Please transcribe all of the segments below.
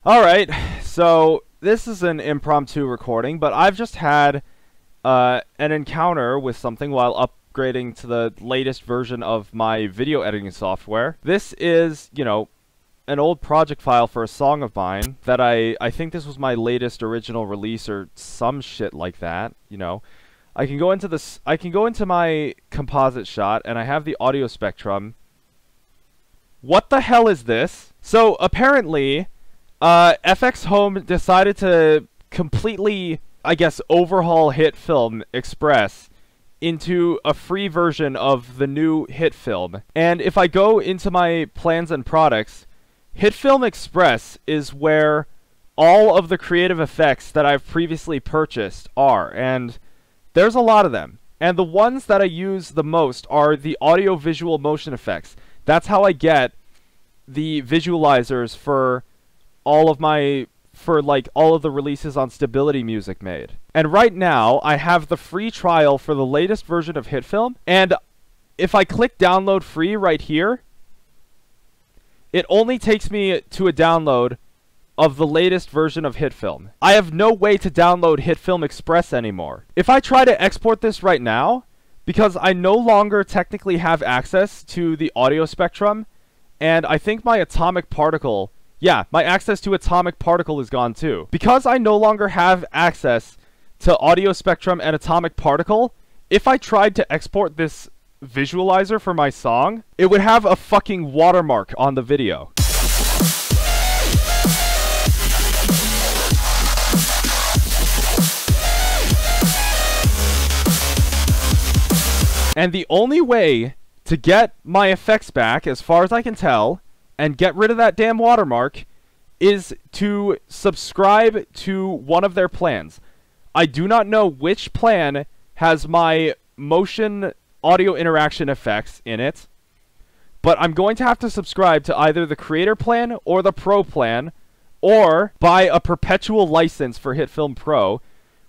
Alright, so this is an impromptu recording, but I've just had an encounter with something while upgrading to the latest version of my video editing software. This is, you know, an old project file for a song of mine that I think this was my latest original release or some shit like that, you know. I can go into my composite shot and I have the audio spectrum. What the hell is this? So apparently FX Home decided to completely, I guess, overhaul Hitfilm Express into a free version of the new Hitfilm. And if I go into my plans and products, Hitfilm Express is where all of the creative effects that I've previously purchased are, and there's a lot of them. And the ones that I use the most are the audio-visual motion effects. That's how I get the visualizers for all of the releases on Stability Music made. And right now, I have the free trial for the latest version of Hitfilm, and if I click download free right here, it only takes me to a download of the latest version of Hitfilm. I have no way to download Hitfilm Express anymore. If I try to export this right now, because I no longer technically have access to the audio spectrum, and I think my atomic particle, yeah, my access to atomic particle is gone too. Because I no longer have access to audio spectrum and atomic particle, if I tried to export this visualizer for my song, it would have a fucking watermark on the video. And the only way to get my effects back, as far as I can tell, and get rid of that damn watermark, is to subscribe to one of their plans. I do not know which plan has my motion audio interaction effects in it, but I'm going to have to subscribe to either the creator plan or the pro plan, or buy a perpetual license for Hitfilm Pro,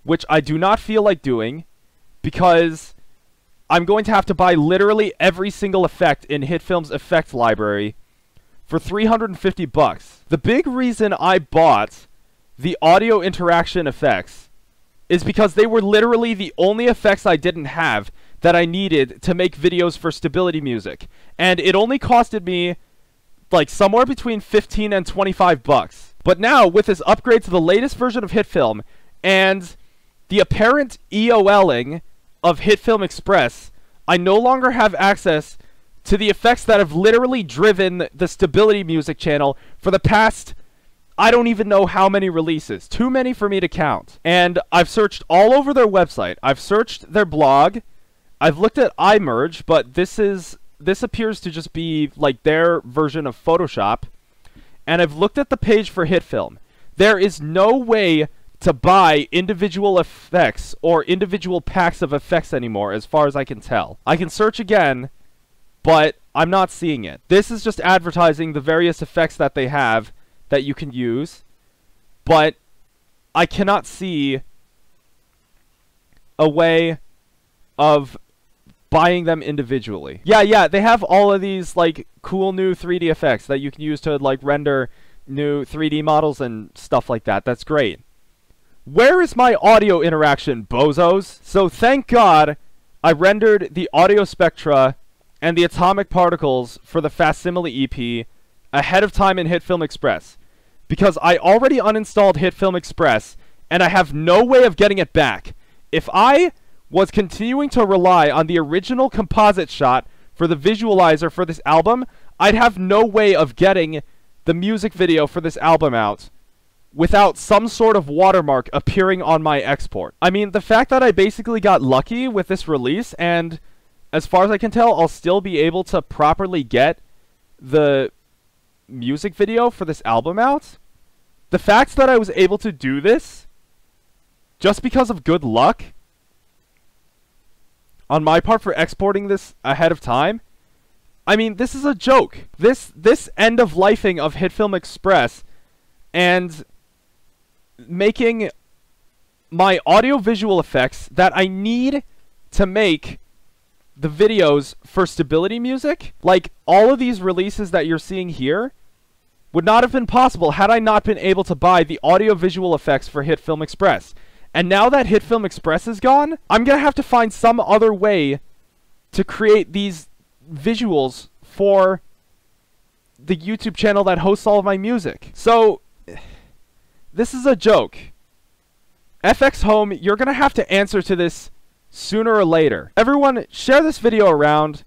which I do not feel like doing, because I'm going to have to buy literally every single effect in Hitfilm's effect library for $350. The big reason I bought the audio interaction effects is because they were literally the only effects I didn't have that I needed to make videos for Stability Music. And it only costed me like somewhere between 15 and 25 bucks. But now, with this upgrade to the latest version of Hitfilm and the apparent EOLing of Hitfilm Express, I no longer have access to the effects that have literally driven the Stability Music channel for the past, I don't even know how many releases. Too many for me to count. And I've searched all over their website. I've searched their blog. I've looked at iMerge, but this appears to just be like their version of Photoshop. And I've looked at the page for Hitfilm. There is no way to buy individual effects or individual packs of effects anymore, as far as I can tell. I can search again, but I'm not seeing it. This is just advertising the various effects that they have that you can use, but I cannot see a way of buying them individually. Yeah, they have all of these like cool new 3D effects that you can use to like render new 3D models and stuff like that. That's great. Where is my audio interaction, bozos? So thank God I rendered the audio spectra and the atomic particles for the Facsimile EP ahead of time in Hitfilm Express, because I already uninstalled Hitfilm Express and I have no way of getting it back. If I was continuing to rely on the original composite shot for the visualizer for this album, I'd have no way of getting the music video for this album out without some sort of watermark appearing on my export. I mean, the fact that I basically got lucky with this release, and as far as I can tell, I'll still be able to properly get the music video for this album out. The fact that I was able to do this just because of good luck on my part for exporting this ahead of time, I mean, this is a joke. This end of lifing of Hitfilm Express and making my audio-visual effects that I need to make the videos for Stability Music, like all of these releases that you're seeing here, would not have been possible had I not been able to buy the audio-visual effects for Hitfilm Express. And now that Hitfilm Express is gone, I'm gonna have to find some other way to create these visuals for the YouTube channel that hosts all of my music. So, this is a joke. FX Home, you're gonna have to answer to this sooner or later. Everyone, share this video around,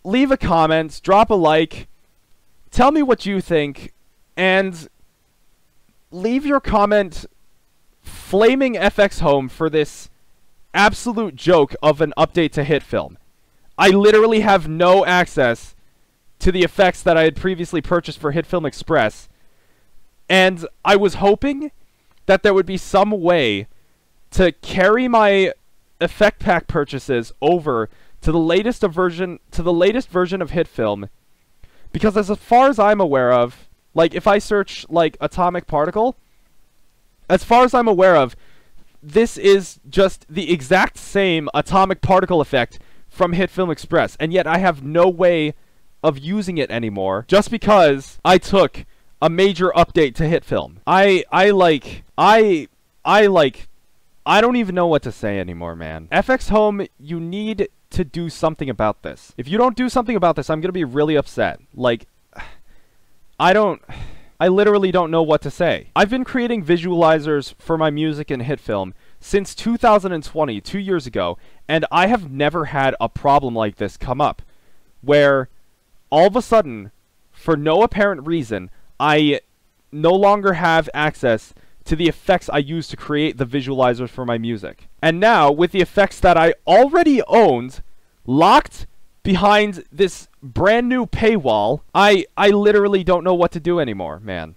leave a comment, drop a like, tell me what you think, and leave your comment flaming FX Home for this absolute joke of an update to Hitfilm. I literally have no access to the effects that I had previously purchased for Hitfilm Express, and I was hoping that there would be some way to carry my effect pack purchases over to the latest version of Hitfilm, because as far as I'm aware of, like if I search like atomic particle, as far as I'm aware of, this is just the exact same atomic particle effect from Hitfilm Express, and yet I have no way of using it anymore just because I took a major update to Hitfilm. I don't even know what to say anymore, man. FX Home, you need to do something about this. If you don't do something about this, I'm gonna be really upset. Like, I literally don't know what to say. I've been creating visualizers for my music in Hitfilm since 2020, 2 years ago, and I have never had a problem like this come up, where all of a sudden, for no apparent reason, I no longer have access to the effects I use to create the visualizers for my music. And now, with the effects that I already owned, locked behind this brand new paywall, I literally don't know what to do anymore, man.